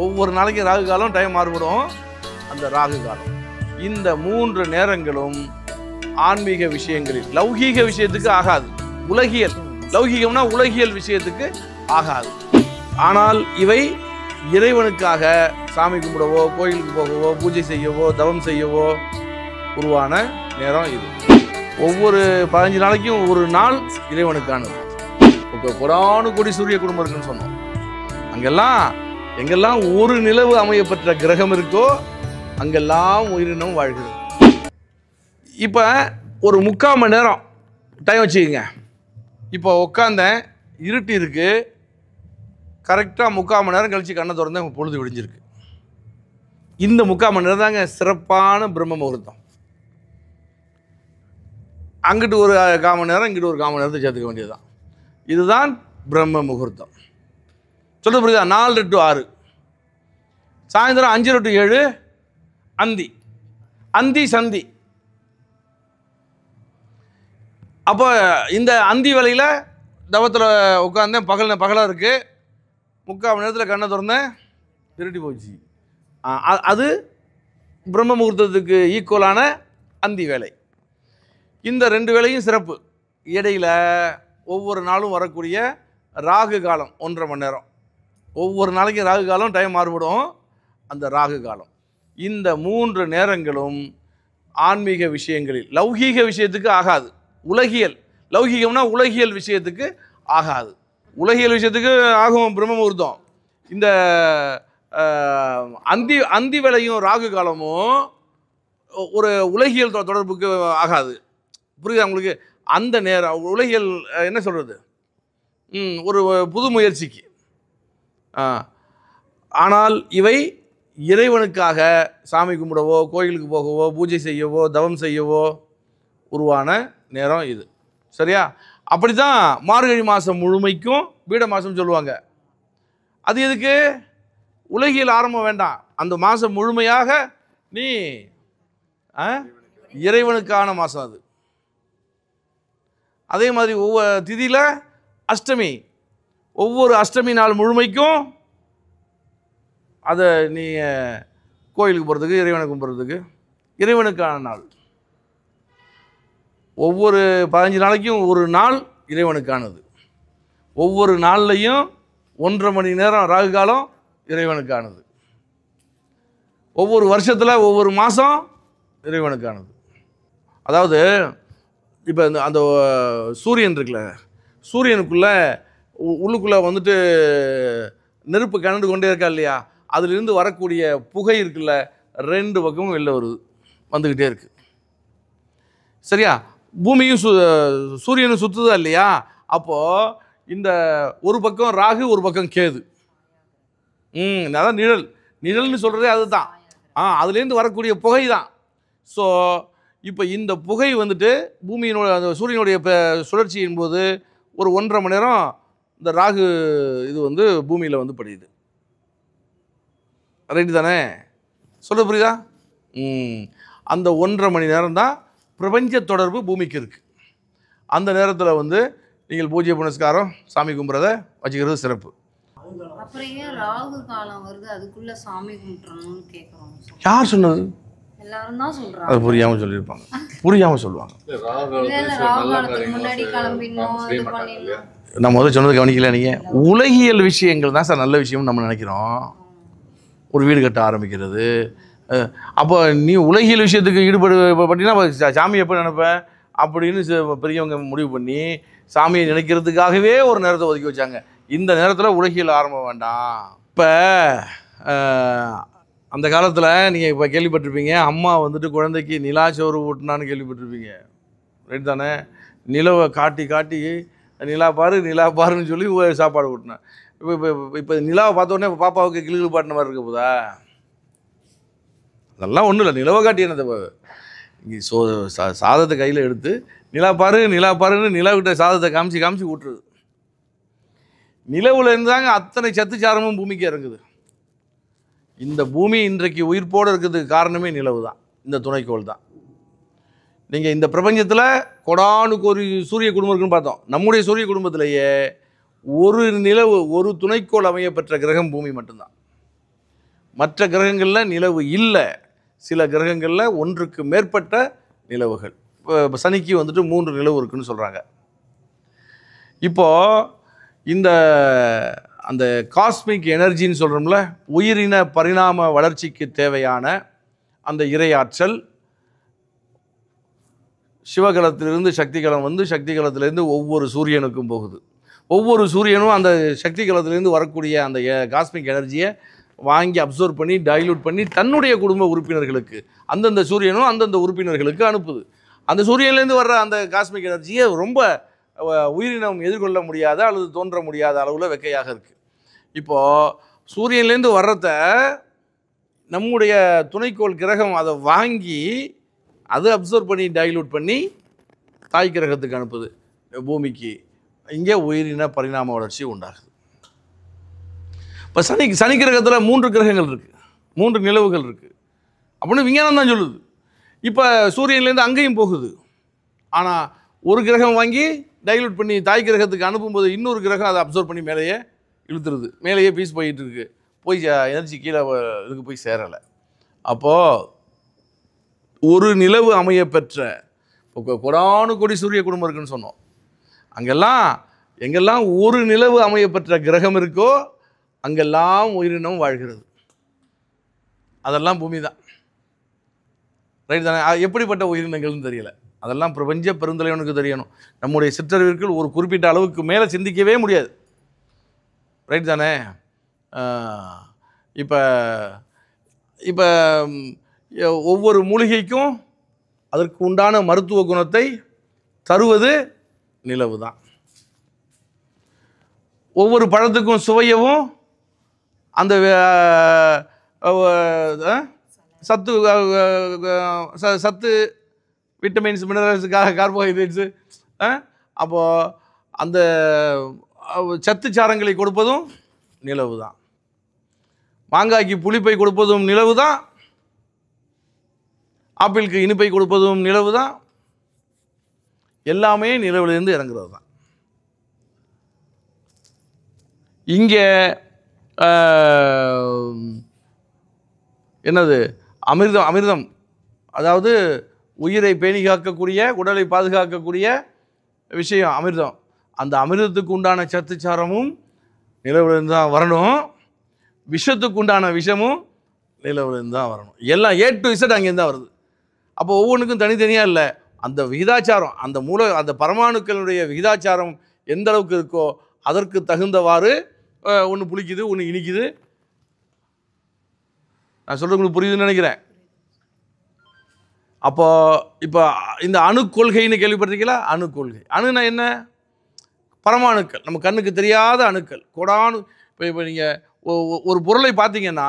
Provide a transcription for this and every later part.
ஒவ்வொரு நாளைக்கும் ராகு காலம் டைம் மாறுபடும். அந்த ராகு காலம் இந்த 3 நேரங்களும் ஆன்மீக விஷயங்களில் லௌகீக விஷயத்துக்கு ஆகாது. உலகியல் லௌகீகம்னா உலகியல் விஷயத்துக்கு ஆகாது. ஆனால் இவை இறைவனுக்காக சாமி கும்பிடவோ, கோயிலுக்கு போகவோ, பூஜை செய்யவோ, தவம் செய்யவோ உருவான நேரம் இது. ஒவ்வொரு 15 நாளைக்கும் ஒரு நாள் இறைவனுக்கானது. இப்போ புராண கோடி சூரிய குடும்பம் இருக்குன்னு சொன்னோம். எங்கெல்லாம் ஒரு நிலவு அமையப்பெற்ற கிரகம் இருக்கோ அங்கெல்லாம் உயிரினம் வாழ்கிறது. இப்போ ஒரு 3/4 மணி நேரம் டைம் வச்சுக்கோங்க. இப்போ உட்காந்தேன், இருட்டி இருக்கு, கரெக்டாக 3/4 மணி நேரம் கழித்து கண்ணை திறந்தேன், பொழுது விடிஞ்சிருக்கு. இந்த 3/4 மணி நேரம் தாங்க சிறப்பான பிரம்ம முகூர்த்தம். அங்கிட்டு ஒரு 1/4 மணி நேரம், இங்கிட்டு ஒரு 1/4 மணி நேரத்தை சேர்த்துக்க வேண்டியதுதான். இதுதான் பிரம்ம முகூர்த்தம். சொல்ல புரியுதா? 4 to 6, சாயந்தரம் 5 to 7 அந்தி, அந்தி சந்தி. அப்போ இந்த அந்தி வேலையில் தவத்தில் உட்காந்தேன், பகலாக இருக்குது, 3/4 மணி நேரத்தில் கண்ணை திறந்தேன், திருட்டி போச்சு. அது பிரம்ம முகூர்த்தத்துக்கு ஈக்குவலான அந்தி வேலை. இந்த 2 வேலையும் சிறப்பு. இடையில் ஒவ்வொரு நாளும் வரக்கூடிய ராகு காலம் 1.5 மணி நேரம். ஒவ்வொரு நாளைக்கும் ராகு காலம் டைம் மாறுபடும். அந்த ராகு காலம் இந்த 3 நேரங்களும் ஆன்மீக விஷயங்களில் லௌகீக விஷயத்துக்கு ஆகாது. உலகியல் லௌகீகம்னா உலகியல் விஷயத்துக்கு ஆகாது. உலகியல் விஷயத்துக்கு ஆகும் பிரம்ம முகூர்த்தம். இந்த அந்தி வேளையும் ராகு காலமும் ஒரு உலகியல் தொடர்புக்கு ஆகாது. புரியுதா உங்களுக்கு? அந்த நேரம் உலகியல் என்ன சொல்கிறது, ஒரு புது முயற்சிக்கு. ஆனால் இவை இறைவனுக்காக சாமி கும்பிடவோ, கோயிலுக்கு போகவோ, பூஜை செய்யவோ, தவம் செய்யவோ உருவான நேரம் இது. சரியா? அப்படி தான் மார்கழி மாதம் முழுமைக்கும் பீட மாதம் சொல்லுவாங்க. அது எதுக்கு? உலகியல் ஆரம்பம் வேண்டாம். அந்த மாதம் முழுமையாக நீ இறைவனுக்கான மாதம் அது. அதே மாதிரி ஒவ்வொரு திதியில் அஷ்டமி, ஒவ்வொரு அஷ்டமி நாள் முழுமைக்கும் அதை நீ கோயிலுக்கு போகிறதுக்கு, இறைவனை கும்பிட்றதுக்கு இறைவனுக்கான நாள். ஒவ்வொரு 15 நாளைக்கும் ஒரு நாள் இறைவனுக்கானது. ஒவ்வொரு நாள்லையும் 1.5 மணி நேரம் ராகு காலம் இறைவனுக்கானது. ஒவ்வொரு வருஷத்தில் ஒவ்வொரு மாதம் இறைவனுக்கானது. அதாவது இப்போ அந்த சூரியன் இருக்குல்ல, சூரியனுக்குள்ளே உள்ளுக்குள்ளே வந்துட்டு நெருப்பு கனண்டு கொண்டே இருக்கா இல்லையா, அதிலிருந்து வரக்கூடிய புகை இருக்குல்ல, 2 பக்கமும் வெளில வருது, வந்துக்கிட்டே இருக்குது. சரியா? பூமியும் சூரியனும் சுற்றுதா இல்லையா? அப்போது இந்த ஒரு பக்கம் ராகு, ஒரு பக்கம் கேது. அதான் நிழல்னு சொல்கிறதே அதுதான். அதுலேருந்து வரக்கூடிய புகை தான். ஸோ இப்போ இந்த புகை வந்துட்டு பூமியினோட அந்த சூரியனுடைய சுழற்சியின் போது ஒரு 1.5 மணி நேரம் இந்த ராகு இது வந்து பூமியில் வந்து படியுது. ரைட்டு தானே? சொல்ல புரியுதா? அந்த 1.5 மணி நேரம் தான் பிரபஞ்ச தொடர்பு பூமிக்கு இருக்குது. அந்த நேரத்தில் வந்து நீங்கள் பூஜை புனஸ்காரம் சாமி கும்பிட்றத வச்சுக்கிறது சிறப்பு. அப்புறம் ஏன் ராகு காலம் வருது அதுக்குள்ள சாமி கும்பிட்றணும்னு கேட்குறோம்? யார் சொன்னது? எல்லாரும் தான் சொல்றாங்க. அது புரியாமல் சொல்லியிருப்பாங்க, புரியாமல் சொல்லுவாங்க. முன்னாடி கிளம்பிடணும், இது பண்ணிடணும். நான் முதல்ல சொன்னது கவனிக்கல நீங்கள். உலகியல் விஷயங்கள் தான் சார் நல்ல விஷயம்னு நம்ம நினைக்கிறோம். ஒரு வீடு கட்ட ஆரம்பிக்கிறது, அப்போ நீ உலகியல் விஷயத்துக்கு ஈடுபட்டீங்கன்னா சாமி எப்போ நினைப்பேன் அப்படின்னு பெரியவங்க முடிவு பண்ணி சாமியை நினைக்கிறதுக்காகவே ஒரு நேரத்தை ஒதுக்கி வச்சாங்க. இந்த நேரத்தில் உலகியல் ஆரம்பம் வேண்டாம். இப்போ அந்த காலத்தில் நீங்கள் இப்போ கேள்விப்பட்டிருப்பீங்க, அம்மா வந்துட்டு குழந்தைக்கு நிலாச்சோறு ஊட்டினான்னு கேள்விப்பட்டிருப்பீங்க. ரைட் தானே? நிலவை காட்டி காட்டி நிலா பாருன்னு சொல்லி சாப்பாடு ஊட்டினேன். இப்போ நிலாவை பார்த்தோன்னே பாப்பாவுக்கு கிளிகள் பாட்டின மாதிரி இருக்க போதா? அதெல்லாம் ஒன்றும் இல்லை. நிலவை காட்டி என்னது, இங்கே சாதத்தை கையில் எடுத்து நிலா பாருன்னு நிலாவிட்ட சாதத்தை காமிச்சு ஊட்டுறது. நிலவுல இருந்தாங்க அத்தனை சத்துச்சாரமும் பூமிக்கு இறங்குது. இந்த பூமி இன்றைக்கு உயிர்ப்போடு இருக்கிறதுக்கு காரணமே நிலவு தான், இந்த துணைக்கோள் தான். நீங்கள் இந்த பிரபஞ்சத்தில் கொடானுக்கு ஒரு சூரிய குடும்பம் இருக்குன்னு பார்த்தோம். நம்முடைய சூரிய குடும்பத்திலேயே ஒரு நிலவு, ஒரு துணைக்கோள் அமையப்பெற்ற கிரகம் பூமி மட்டும்தான். மற்ற கிரகங்களில் நிலவு இல்லை. சில கிரகங்களில் ஒன்றுக்கு மேற்பட்ட நிலவுகள். இப்போ சனிக்கு வந்துட்டு 3 நிலவு இருக்குன்னு சொல்கிறாங்க. இப்போது இந்த அந்த காஸ்மிக் எனர்ஜின்னு சொல்கிறோம்ல, உயிரின பரிணாம வளர்ச்சிக்கு தேவையான அந்த இறையாற்றல் சிவகலத்திலிருந்து சக்தி கலம் வந்து சக்தி கலத்திலேருந்து ஒவ்வொரு சூரியனுக்கும் போகுது. ஒவ்வொரு சூரியனும் அந்த சக்தி கலத்திலேருந்து வரக்கூடிய அந்த காஸ்மிக் எனர்ஜியை வாங்கி அப்சர்வ் பண்ணி டைல்யூட் பண்ணி தன்னுடைய குடும்ப உறுப்பினர்களுக்கு அந்தந்த சூரியனும் அந்தந்த உறுப்பினர்களுக்கு அனுப்புது. அந்த சூரியன்லேருந்து வர்ற அந்த காஸ்மிக் எனர்ஜியை ரொம்ப உயிரினம் எதிர்கொள்ள முடியாத அல்லது தோன்ற முடியாத அளவில் வெக்கையாக இருக்குது. இப்போது சூரியன்லேருந்து வர்றத நம்முடைய துணைக்கோள் கிரகம் அதை வாங்கி அதை அப்சர்வ் பண்ணி டைல்யூட் பண்ணி தாய் கிரகத்துக்கு அனுப்புது, பூமிக்கு. இங்கே உயிரின பரிணாம வளர்ச்சி உண்டாகுது. இப்போ சனி கிரகத்தில் 3 கிரகங்கள் இருக்குது, 3 நிலவுகள் இருக்குது அப்படின்னு விஞ்ஞானம் தான் சொல்லுது. இப்போ சூரியன்லேருந்து அங்கேயும் போகுது. ஆனால் ஒரு கிரகம் வாங்கி டைல்யூட் பண்ணி தாய் கிரகத்துக்கு அனுப்பும்போது இன்னொரு கிரகம் அதை அப்சர்வ் பண்ணி மேலேயே இழுத்துருது. மேலேயே பீஸ் போயிட்டு இருக்கு, போய் எனர்ஜி கீழே இதுக்கு போய் சேரலை. அப்போது ஒரு நிலவு அமைய பெற்ற கொடானு கொடி சூரிய குடும்பம் இருக்குன்னு சொன்னோம். எங்கெல்லாம் ஒரு நிலவு அமைய பெற்ற கிரகம் இருக்கோ அங்கெல்லாம் உயிரினம் வாழ்கிறது. அதெல்லாம் பூமி தான். ரைட் தானே? எப்படிப்பட்ட உயிரினங்கள்னு தெரியல, அதெல்லாம் பிரபஞ்ச பெருந்தலைவனுக்கு தெரியணும். நம்முடைய சிற்றறிவிற்குள் ஒரு குறிப்பிட்ட அளவுக்கு மேலே சிந்திக்கவே முடியாது. ரைட் தானே? இப்போ இப்போ ஒவ்வொரு மூலிகைக்கும் அதற்கு உண்டான மருத்துவ குணத்தை தருவது நிலவு தான். ஒவ்வொரு பழத்துக்கும் சுவையவும் அந்த சத்து விட்டமின்ஸ், மினரல்ஸுக்காக கார்போஹைட்ரேட்ஸு, அப்போது அந்த சத்து சாரங்களை கொடுப்பதும் நிலவு தான். மாங்காய்க்கு புளிப்பை கொடுப்பதும் நிலவு தான். ஆப்பிளுக்கு இனிப்பை கொடுப்பதும் நிலவு தான். எல்லாமே நிலவிலிருந்து இறங்குறது தான். இங்கே என்னது அமிர்தம், அதாவது உயிரை பேணி காக்கக்கூடிய, உடலை பாதுகாக்கக்கூடிய விஷயம் அமிர்தம். அந்த அமிர்தத்துக்கு உண்டான சத்துச்சாரமும் நிலவிலிருந்து தான் வரணும். விஷத்துக்கு உண்டான விஷமும் நிலவிலிருந்து தான் வரணும். எல்லாம் A to Z அங்கேருந்து தான் வருது. அப்போ ஒவ்வொன்றுக்கும் தனித்தனியாக இல்லை, அந்த விகிதாச்சாரம், அந்த பரமாணுக்களுடைய விகிதாச்சாரம் எந்த அளவுக்கு இருக்கோ அதற்கு தகுந்தவாறு ஒன்று புளிக்குது, ஒன்று இனிக்குது. நான் சொல்கிறது உங்களுக்கு புரியுதுன்னு நினைக்கிறேன். அப்போ இப்போ இந்த அணுக்கொள்கைன்னு கேள்விப்பட்டிருக்கீங்களா? அணுக்கொள்கை, அணுனா என்ன? பரமாணுக்கள், நம்ம கண்ணுக்கு தெரியாத அணுக்கள், கொடானு. இப்போ நீங்கள் ஒரு பொருளை பார்த்தீங்கன்னா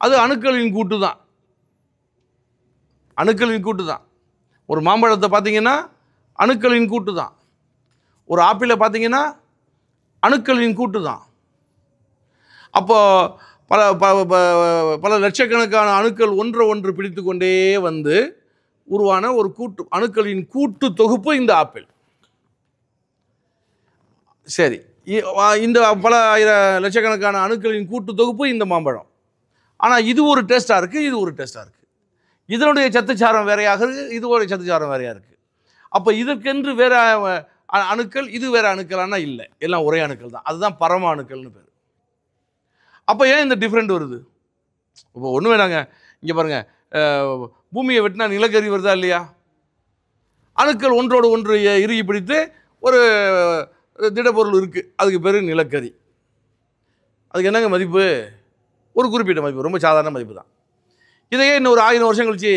அது அணுக்களின் கூட்டு தான். அணுக்களின் கூட்டு தான். ஒரு மாம்பழத்தை பார்த்தீங்கன்னா அணுக்களின் கூட்டு தான். ஒரு ஆப்பிளை பார்த்தீங்கன்னா அணுக்களின் கூட்டு தான். அப்போது பல லட்சக்கணக்கான அணுக்கள் ஒன்று பிடித்து கொண்டே வந்து உருவான ஒரு அணுக்களின் கூட்டு தொகுப்பு இந்த ஆப்பிள். சரி, இந்த பல லட்சக்கணக்கான அணுக்களின் கூட்டு தொகுப்பு இந்த மாம்பழம். ஆனால் இது ஒரு டேஸ்ட்டாக இருக்குது, இது ஒரு டேஸ்ட்டாக இருக்குது. இதனுடைய சத்துச்சாரம் வேறையாக இருக்குது, இதோடைய சத்துச்சாரம் வேறையாக இருக்குது. அப்போ இதற்கென்று வேற அணுக்கள், இது வேற அணுக்களானா இல்லை, எல்லாம் ஒரே அணுக்கள் தான். அதுதான் பரம அணுக்கள்னு பேர். அப்போ ஏன் இந்த டிஃப்ரெண்ட் வருது? இப்போ ஒன்று வேணாங்க, இங்கே பாருங்கள், பூமியை வெட்டினா நிலக்கரி வருதா இல்லையா? அணுக்கள் ஒன்றோடு ஒன்று இறுகி பிடித்து ஒரு திடப்பொருள் இருக்குது, அதுக்கு பேர் நிலக்கரி. அதுக்கு என்னங்க மதிப்பு? ஒரு குறிப்பிட்ட மதிப்பு, ரொம்ப சாதாரண மதிப்பு தான். இதையே இன்னும் ஒரு 1000 வருஷம் கழிச்சு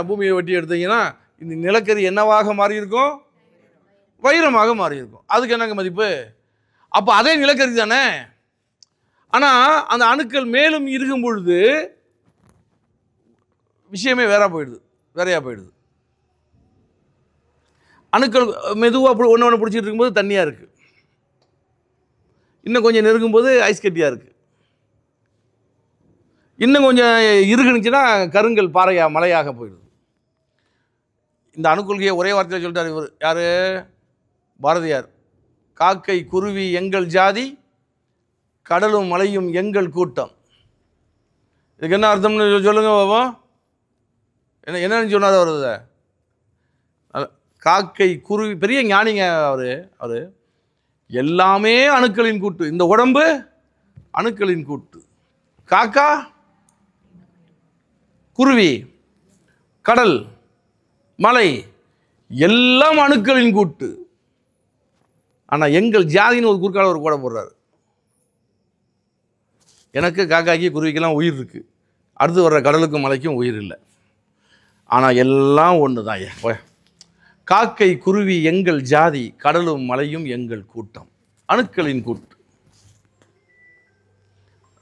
பூமியை வெட்டி எடுத்தீங்கன்னா இந்த நிலக்கரி என்னவாக மாறி இருக்கும்? வைரமாக மாறி இருக்கும். அதுக்கு என்னங்க மதிப்பு? அப்போ அதே நிலக்கரி தானே. ஆனால் அந்த அணுக்கள் மேலும் இருக்கும் பொழுது விஷயமே வேறையாக போயிடுது. அணுக்கள் மெதுவாக ஒன்று பிடிச்சிட்டு இருக்கும்போது தண்ணியாக இருக்குது, இன்னும் கொஞ்சம் நெருங்கும்போது ஐஸ் கட்டியாக இருக்குது, இன்னும் கொஞ்சம் இருக்குனுச்சுன்னா கருங்கல் மலையாக போயிடுது. இந்த அணுக்கொள்கையை ஒரே வார்த்தையில் சொல்லிட்டார் இவர். யார்? பாரதியார். காக்கை குருவி எங்கள் ஜாதி, கடலும் மலையும் எங்கள் கூட்டம். இதுக்கு என்ன அர்த்தம்னு சொல்லுங்க பாப்போம். என்னன்னு சொன்னார் வருது? காக்கை குருவி, பெரிய ஞானிங்க அவரு. எல்லாமே அணுக்களின் கூட்டு. இந்த உடம்பு அணுக்களின் கூட்டு. காக்கா, குருவி, கடல், மலை எல்லாம் அணுக்களின் கூட்டு. ஆனால் எங்கள் ஜாதின்னு ஒரு குறுக்கால ஒரு கூட போடுறாரு. எனக்கு காக்காக்கி குருவிக்கெல்லாம் உயிர் இருக்குது, அடுத்து வர்ற கடலுக்கும் மலைக்கும் உயிர் இல்லை. ஆனால் எல்லாம் ஒன்று தான். காக்கை குருவி எங்கள் ஜாதி, கடலும் மலையும் எங்கள் கூட்டம், அணுக்களின் கூட்டு.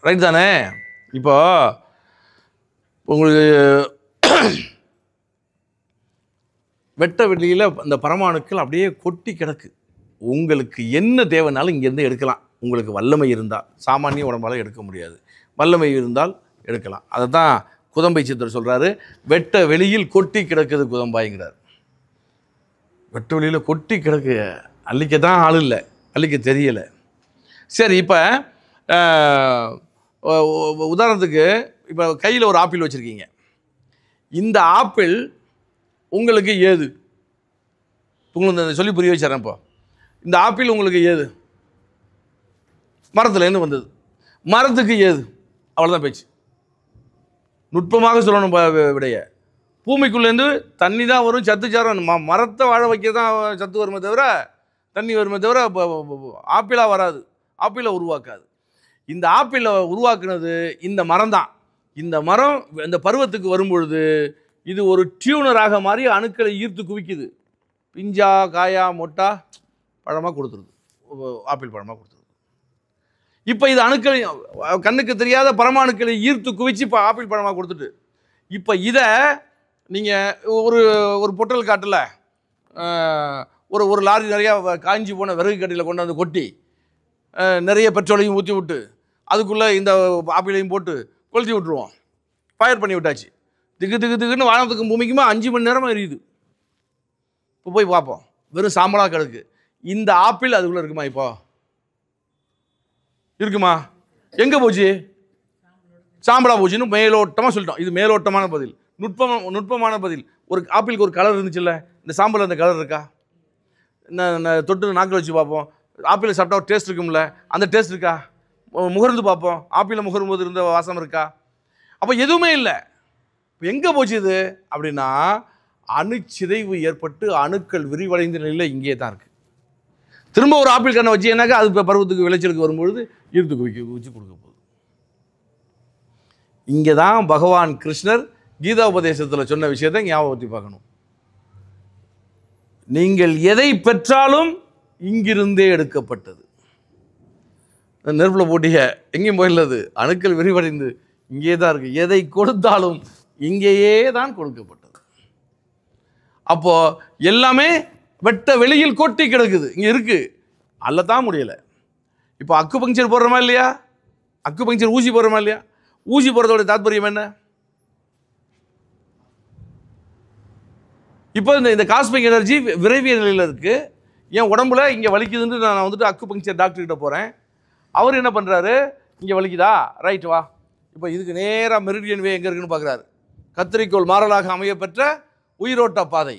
ரைட் தானே? இப்போ உங்களுக்கு வெட்ட வெளியில் அந்த பரமாணுக்கள் அப்படியே கொட்டி கிடக்கு. உங்களுக்கு என்ன தேவைனாலும் இங்கேருந்து எடுக்கலாம். உங்களுக்கு வல்லமை இருந்தால், சாமானிய உடம்பால் எடுக்க முடியாது, வல்லமை இருந்தால் எடுக்கலாம். அதை தான் குதம்பை சித்தர் சொல்கிறாரு, வெட்ட வெளியில் கொட்டி கிடக்குது குதம்பாய்ங்கிறார். வெட்ட வெளியில் கொட்டி கிடக்கு, அள்ளிக்க தான் ஆள் இல்லை, அள்ளிக்க தெரியலை. சரி, இப்போ உதாரணத்துக்கு இப்போ கையில் ஒரு ஆப்பிள் வச்சுருக்கீங்க. இந்த ஆப்பிள் உங்களுக்கு ஏது? உங்களுக்கு சொல்லி புரிய வச்சுறேன். இப்போ இந்த ஆப்பிள் உங்களுக்கு ஏது? மரத்துலேருந்து வந்தது, மரத்துக்கு ஏது? அவ்வளோதான் பேச்சு. நுட்பமாக சொல்லணும் விடைய. பூமிக்குள்ளேருந்து தண்ணி தான் வரும், சத்து சாரம். மரத்தை வாழ வைக்க தான் சத்து வருமே தவிர, தண்ணி வருமே தவிர ஆப்பிளாக வராது, ஆப்பிளை உருவாக்காது. இந்த ஆப்பிளை உருவாக்குனது இந்த மரம் தான். இந்த மரம் இந்த பருவத்துக்கு வரும்பொழுது இது ஒரு டியூனராக மாறி அணுக்களை ஈர்த்து குவிக்குது. பிஞ்சா, காயா, மொட்டா, பழமாக கொடுத்துருது, ஆப்பிள் பழமாக கொடுத்துருது. இப்போ இது அணுக்களை, கண்ணுக்கு தெரியாத பரமாணுக்களை ஈர்த்து குவிச்சு இப்போ ஆப்பிள் பழமாக கொடுத்துட்டு, இப்போ இதை நீங்கள் ஒரு பொட்டல் காட்டில் ஒரு லாரி நிறையா காஞ்சி போன விறகு கட்டியில் கொண்டு வந்து கொட்டி நிறைய பெட்ரோலையும் ஊற்றி விட்டு அதுக்குள்ளே இந்த ஆப்பிளையும் போட்டு கொளுத்தி விட்டுருவோம். ஃபயர் பண்ணி விட்டாச்சு. திக்குன்னு வானத்துக்கும் பூமிக்குமா 5 மணி நேரமாக எரியுது. இப்போ போய் பார்ப்போம், வெறும் சாம்பலாக கிடக்கு. இந்த ஆப்பிள் அதுக்குள்ளே இருக்குமா? இப்போ இருக்குமா? எங்கே போச்சு? சாம்பலா போச்சுன்னு மேலோட்டமாக சொல்லிட்டோம். இது மேலோட்டமான பதில், நுட்பமான பதில். ஒரு ஆப்பிளுக்கு ஒரு கலர் இருந்துச்சுல்ல, இந்த சாம்பல் அந்த கலர் இருக்கா? தொட்டு நாக்கில் வச்சு பார்ப்போம், ஆப்பிளை சாப்பிட்டா ஒரு டேஸ்ட் இருக்கும்ல, அந்த டேஸ்ட் இருக்கா? முகர்ந்து பார்ப்போம், ஆப்பிளை முகரும் போது இருந்த வாசம் இருக்கா? அப்போ எதுவுமே இல்லை. இப்போ எங்கே போச்சு இது அப்படின்னா, அணுச்சிதைவு ஏற்பட்டு அணுக்கள் விரிவடைந்த நிலையில் இங்கே தான் இருக்குது. திரும்ப ஒரு ஆப்பிள் கண்ணை வச்சு என்னக்கா அது இப்போ பருவத்துக்கு விளைச்சலுக்கு வரும்பொழுது ஈர்த்து குவிச்சு கொடுக்க போகுது. இங்கே தான் பகவான் கிருஷ்ணர் கீதா உபதேசத்தில் சொன்ன விஷயத்தை ஞாபகத்தி பார்க்கணும். நீங்கள் எதை பெற்றாலும் இங்கிருந்தே எடுக்கப்பட்டது. நெருப்பில் போட்டிய எங்கேயும் போயிடலது, அணுக்கள் விரிவடைந்து இங்கே தான் இருக்குது. எதை கொடுத்தாலும் இங்கேயே தான் கொடுக்கப்பட்டது. அப்போ எல்லாமே வெட்ட வெளியில் கொட்டி கிடக்குது, இங்கே இருக்குது, அல்லத்தான் முடியலை. இப்போ அக்கு பங்க்சர் போடுறோமா இல்லையா? அக்கு பங்க்சர் ஊசி போடுறோமா இல்லையா? ஊசி போடுறதோட தாத்பரியம் என்ன? இப்போ இந்த காஸ்மிக் எனர்ஜி விரைவிய நிலையில் இருக்குது. என் உடம்புல இங்கே வலிக்குதுன்னு நான் வந்துட்டு அக்கு பங்க்சர் டாக்டர்கிட்ட போகிறேன். அவர் என்ன பண்ணுறாரு, இங்கே வலிக்குதா, ரைட் வா. இப்போ இதுக்கு நேராக மெரிடியன் வே எங்கே இருக்குன்னு பார்க்குறாரு. கத்திரிக்கோள் மாறலாக அமையப்பெற்ற உயிரோட்ட பாதை.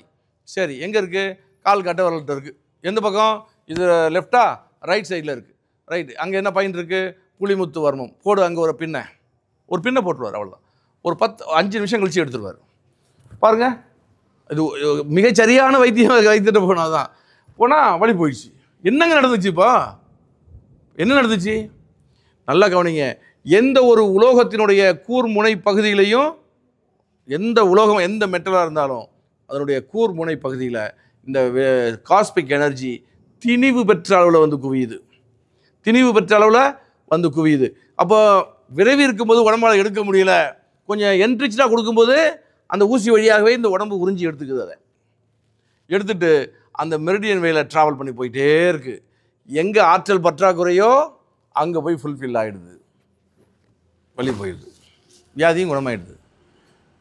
சரி, எங்கே இருக்குது? கால் கட்ட வரல்கிட்ட இருக்குது. எந்த பக்கம்? இது லெஃப்டா, ரைட் சைடில் இருக்குது. ரைட்டு. அங்கே என்ன பாயிண்ட் இருக்குது? புளிமுத்து வர்மம். போடு, அங்கே ஒரு பின்னை போட்டுருவார். அவ்வளோதான். ஒரு 5 நிமிஷம் கழிச்சு எடுத்துருவார். பாருங்கள், இது மிகச்சரியான வைத்தியத்தை போனால் தான் போனால் வலி போயிடுச்சு. என்னங்க நடந்துச்சு? இப்போ என்ன நடந்துச்சு? நல்லா கவனிங்க. எந்த ஒரு உலோகத்தினுடைய கூர்முனை பகுதியிலையும், எந்த உலோகம் எந்த மெட்டலாக இருந்தாலும் அதனுடைய கூர்முனை பகுதியில் இந்த காஸ்மிக் எனர்ஜி திணிவு பெற்ற அளவில் வந்து குவியுது. அப்போ விரைவி இருக்கும்போது உடம்பால் எடுக்க முடியல, கொஞ்சம் என்ரிச்சாக கொடுக்கும்போது அந்த ஊசி வழியாகவே இந்த உடம்பு உறிஞ்சி எடுத்துக்குது. அதை எடுத்துட்டு அந்த மெரிடியன் வேல ட்ராவல் பண்ணி போயிட்டே இருக்குது. எங்கே ஆற்றல் பற்றாக்குறையோ அங்கே போய் ஃபுல்ஃபில் ஆகிடுது, வலி போயிடுது, வியாதியும் குணமாயிடுது.